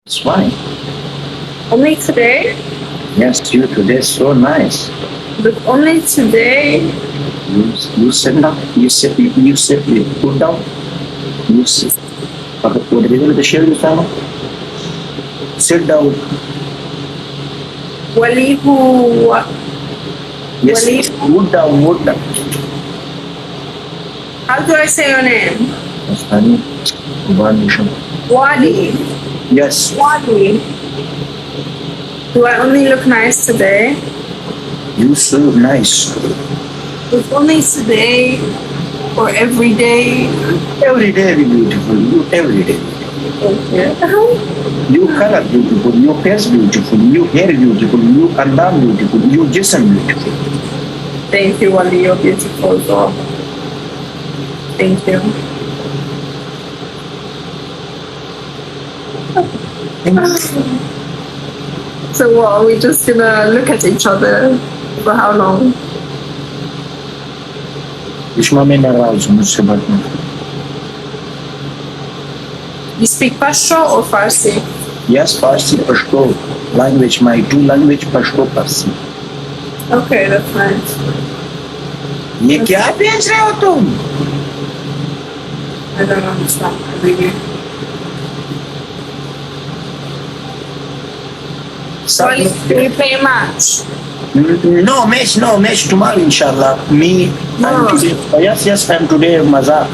It's fine. Only today? Yes, you today so nice. But only today? You sit down. You sit. You put down. You sit. What did you do with the share with family? Sit down. Wali who? Yes. Wali. Wood down. Wood down. How do I say your name? That's funny. Wali. Yes. Wali. Do I only look nice today? You so nice. It's only today or every day? Every day be beautiful. You every day. Okay. You color beautiful. Your face beautiful. Your hair beautiful. You andam beautiful. You jism beautiful. Thank you, Wali. You're beautiful as well. Thank you. So what, are we just gonna look at each other for how long? İşma mene razı मुझसे बात नहीं. You speak Pashto or Farsi? Yes, Farsi, Pashto. Language, my two language, Pashto, Farsi. Okay, that's nice. ये क्या बेच रहे हो तुम? I don't understand. Really. Wali, do you play match? No match tomorrow inshallah. Me, I'm No. today. Yes, I'm today Mazak.